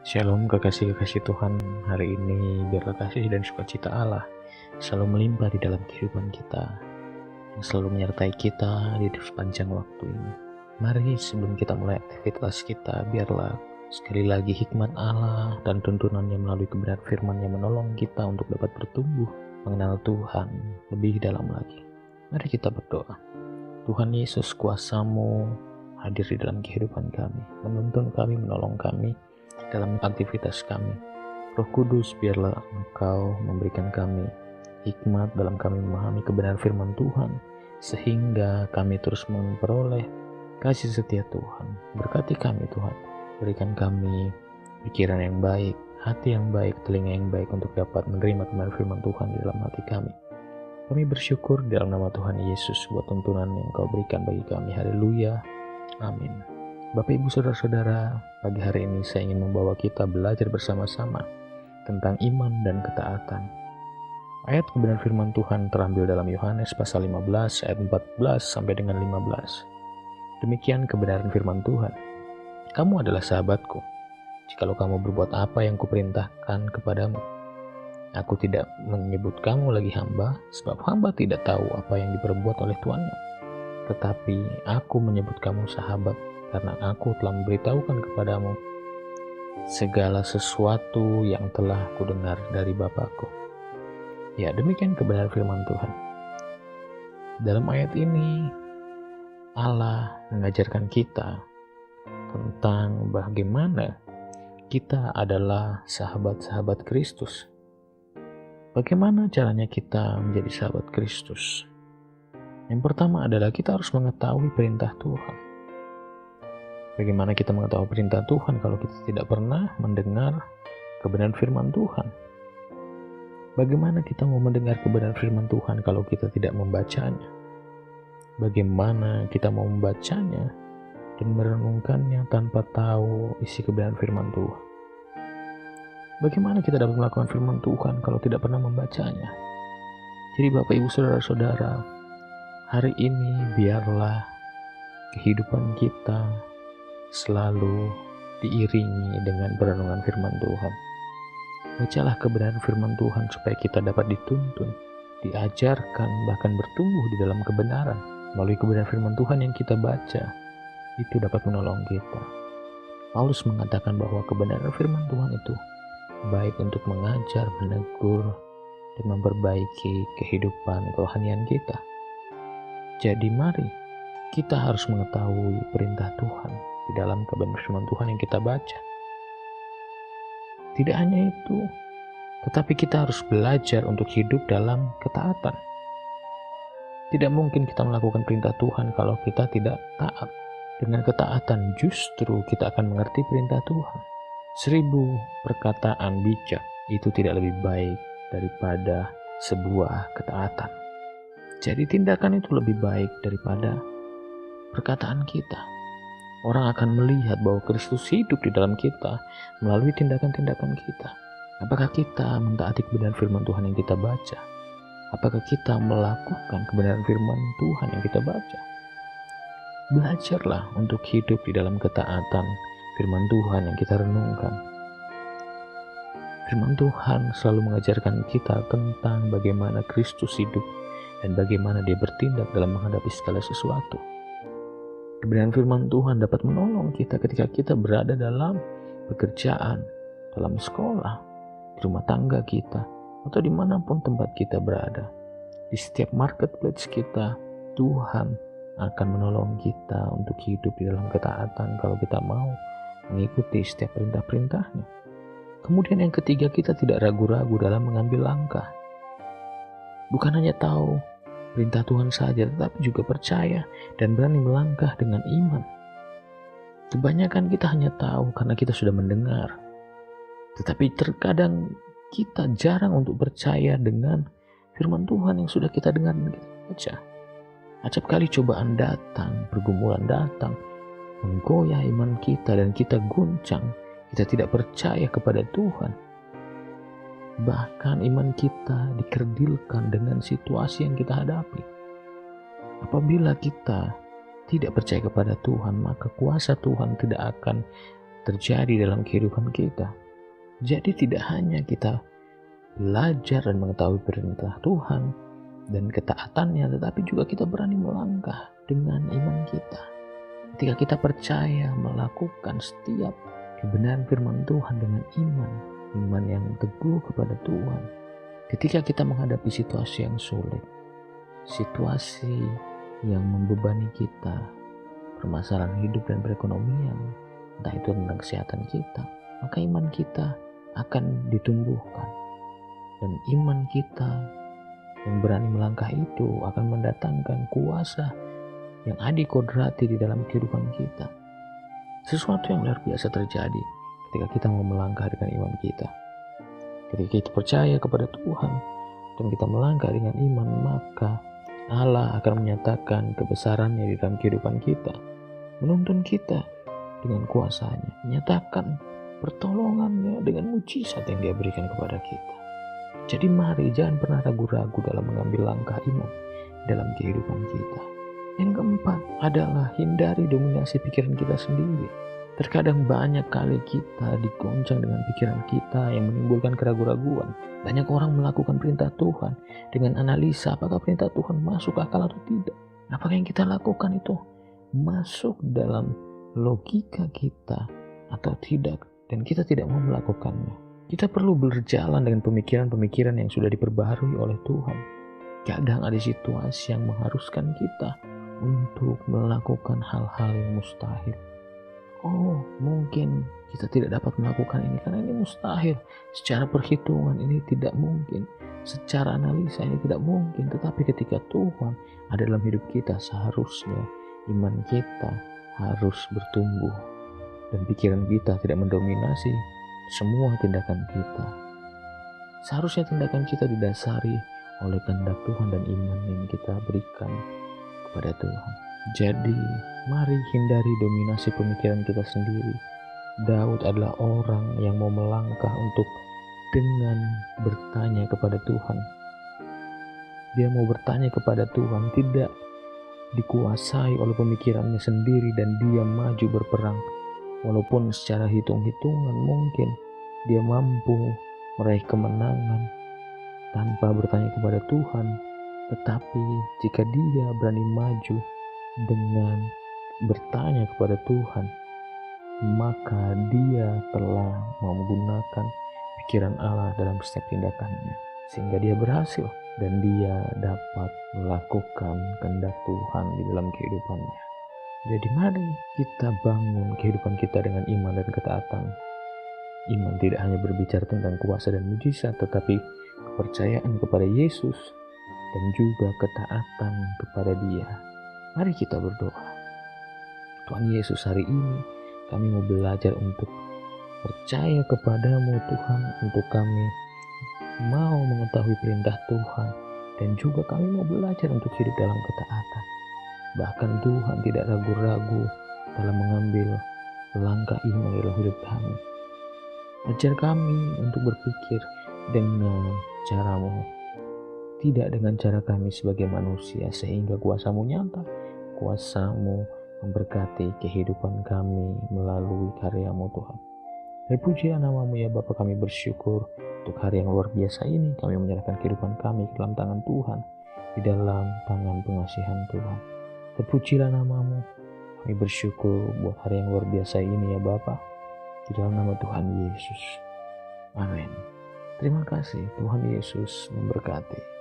Shalom kekasih-kekasih Tuhan, hari ini biarlah kasih dan sukacita Allah selalu melimpah di dalam kehidupan kita, yang selalu menyertai kita di sepanjang waktu ini. Mari sebelum kita mulai aktivitas kita, biarlah sekali lagi hikmat Allah dan tuntunannya melalui kebenaran firman-Nya menolong kita untuk dapat bertumbuh, mengenal Tuhan lebih dalam lagi. Mari kita berdoa. Tuhan Yesus, kuasa-Mu hadir di dalam kehidupan kami, menuntun kami, menolong kami dalam aktivitas kami. Roh Kudus, biarlah Engkau memberikan kami hikmat dalam kami memahami kebenaran firman Tuhan, sehingga kami terus memperoleh kasih setia Tuhan. Berkati kami Tuhan, berikan kami pikiran yang baik, hati yang baik, telinga yang baik untuk dapat menerima kebenaran firman Tuhan di dalam hati kami. Kami bersyukur di dalam nama Tuhan Yesus buat tuntunan yang Kau berikan bagi kami. Haleluya, amin. Bapak, Ibu, Saudara-saudara, pagi hari ini saya ingin membawa kita belajar bersama-sama tentang iman dan ketaatan. Ayat kebenaran firman Tuhan terambil dalam Yohanes pasal 15 ayat 14 sampai dengan 15. Demikian kebenaran firman Tuhan. Kamu adalah sahabatku, jikalau kamu berbuat apa yang kuperintahkan kepadamu. Aku tidak menyebut kamu lagi hamba, sebab hamba tidak tahu apa yang diperbuat oleh tuannya. Tetapi aku menyebut kamu sahabat, karena aku telah memberitahukan kepadamu segala sesuatu yang telah kudengar dari Bapakku. Ya, demikian kebenaran firman Tuhan. Dalam ayat ini, Allah mengajarkan kita tentang bagaimana kita adalah sahabat-sahabat Kristus. Bagaimana caranya kita menjadi sahabat Kristus? Yang pertama adalah kita harus mengetahui perintah Tuhan. Bagaimana kita mengetahui perintah Tuhan kalau kita tidak pernah mendengar kebenaran firman Tuhan? Bagaimana kita mau mendengar kebenaran firman Tuhan kalau kita tidak membacanya? Bagaimana kita mau membacanya dan merenungkannya tanpa tahu isi kebenaran firman Tuhan? Bagaimana kita dapat melakukan firman Tuhan kalau tidak pernah membacanya? Jadi Bapak, Ibu, Saudara-saudara, hari ini biarlah kehidupan kita selalu diiringi dengan perenungan firman Tuhan. Bacalah kebenaran firman Tuhan supaya kita dapat dituntun, diajarkan, bahkan bertumbuh di dalam kebenaran. Melalui kebenaran firman Tuhan yang kita baca, itu dapat menolong kita. Paulus mengatakan bahwa kebenaran firman Tuhan itu baik untuk mengajar, menegur, dan memperbaiki kehidupan kerohanian kita. Jadi mari kita harus mengetahui perintah Tuhan di dalam kebenaran firman Tuhan yang kita baca. Tidak hanya itu, tetapi kita harus belajar untuk hidup dalam ketaatan. Tidak mungkin kita melakukan perintah Tuhan kalau kita tidak taat. Dengan ketaatan justru kita akan mengerti perintah Tuhan. 1000 perkataan bijak itu tidak lebih baik daripada sebuah ketaatan. Jadi tindakan itu lebih baik daripada perkataan kita. Orang akan melihat bahwa Kristus hidup di dalam kita melalui tindakan-tindakan kita. Apakah kita mentaati kebenaran firman Tuhan yang kita baca? Apakah kita melakukan kebenaran firman Tuhan yang kita baca? Belajarlah untuk hidup di dalam ketaatan firman Tuhan yang kita renungkan. Firman Tuhan selalu mengajarkan kita tentang bagaimana Kristus hidup dan bagaimana Dia bertindak dalam menghadapi segala sesuatu. Kebenaran firman Tuhan dapat menolong kita ketika kita berada dalam pekerjaan, dalam sekolah, di rumah tangga kita, atau dimanapun tempat kita berada. Di setiap marketplace kita, Tuhan akan menolong kita untuk hidup di dalam ketaatan kalau kita mau mengikuti setiap perintah-perintahnya. Kemudian yang ketiga, kita tidak ragu-ragu dalam mengambil langkah. Bukan hanya tahu perintah Tuhan saja, tetapi juga percaya dan berani melangkah dengan iman. Kebanyakan kita hanya tahu karena kita sudah mendengar, tetapi terkadang kita jarang untuk percaya dengan firman Tuhan yang sudah kita dengar dan kita baca. Acap kali cobaan datang, pergumulan datang, menggoyah iman kita dan kita guncang, kita tidak percaya kepada Tuhan. Bahkan iman kita dikerdilkan dengan situasi yang kita hadapi. Apabila kita tidak percaya kepada Tuhan, maka kuasa Tuhan tidak akan terjadi dalam kehidupan kita. Jadi tidak hanya kita belajar dan mengetahui perintah Tuhan dan ketaatannya, tetapi juga kita berani melangkah dengan iman kita. Ketika kita percaya melakukan setiap kebenaran firman Tuhan dengan iman yang teguh kepada Tuhan. Ketika kita menghadapi situasi yang sulit, situasi yang membebani kita, permasalahan hidup dan perekonomian, entah itu tentang kesehatan kita, maka iman kita akan ditumbuhkan. Dan iman kita yang berani melangkah itu akan mendatangkan kuasa yang adikodrati di dalam kehidupan kita. Sesuatu yang luar biasa terjadi ketika kita mau melangkah dengan iman kita. Ketika kita percaya kepada Tuhan dan kita melangkah dengan iman, maka Allah akan menyatakan kebesarannya di dalam kehidupan kita, menuntun kita dengan kuasanya, menyatakan pertolongannya dengan mujizat yang Dia berikan kepada kita. Jadi mari jangan pernah ragu-ragu dalam mengambil langkah iman dalam kehidupan kita. Yang keempat adalah hindari dominasi pikiran kita sendiri. Terkadang banyak kali kita digoncang dengan pikiran kita yang menimbulkan keraguan-raguan. Banyak orang melakukan perintah Tuhan dengan analisa apakah perintah Tuhan masuk akal atau tidak. Apakah yang kita lakukan itu masuk dalam logika kita atau tidak, dan kita tidak mau melakukannya. Kita perlu berjalan dengan pemikiran-pemikiran yang sudah diperbaharui oleh Tuhan. Kadang ada situasi yang mengharuskan kita untuk melakukan hal-hal yang mustahil. Oh, mungkin kita tidak dapat melakukan ini karena ini mustahil. Secara perhitungan ini tidak mungkin. Secara analisa ini tidak mungkin. Tetapi ketika Tuhan ada dalam hidup kita, seharusnya iman kita harus bertumbuh. Dan pikiran kita tidak mendominasi semua tindakan kita. Seharusnya tindakan kita didasari oleh kehendak Tuhan dan iman yang kita berikan kepada Tuhan. Jadi, mari hindari dominasi pemikiran kita sendiri. Daud adalah orang yang mau melangkah untuk dengan bertanya kepada Tuhan. Dia mau bertanya kepada Tuhan, tidak dikuasai oleh pemikirannya sendiri, dan dia maju berperang. Walaupun secara hitung-hitungan mungkin dia mampu meraih kemenangan tanpa bertanya kepada Tuhan, tetapi jika dia berani maju dengan bertanya kepada Tuhan, maka dia telah menggunakan pikiran Allah dalam setiap tindakannya, sehingga dia berhasil dan dia dapat melakukan kehendak Tuhan di dalam kehidupannya. Jadi mari kita bangun kehidupan kita dengan iman dan ketaatan. Iman tidak hanya berbicara tentang kuasa dan mujizat, tetapi kepercayaan kepada Yesus dan juga ketaatan kepada Dia. Mari kita berdoa. Tuhan Yesus, hari ini kami mau belajar untuk percaya kepadamu Tuhan, untuk kami mau mengetahui perintah Tuhan, dan juga kami mau belajar untuk hidup dalam ketaatan. Bahkan Tuhan tidak ragu-ragu dalam mengambil langkah iman dalam hidup kami. Ajar kami untuk berpikir dengan cara-Mu, tidak dengan cara kami sebagai manusia, sehingga kuasa-Mu nyata, kuasa-Mu memberkati kehidupan kami melalui karya-Mu Tuhan. Terpujilah nama-Mu ya Bapa, kami bersyukur untuk hari yang luar biasa ini. Kami menyerahkan kehidupan kami ke dalam tangan Tuhan, di dalam tangan pengasihan Tuhan. Terpujilah nama-Mu. Kami bersyukur buat hari yang luar biasa ini ya Bapa, di dalam nama Tuhan Yesus. Amin. Terima kasih. Tuhan Yesus memberkati.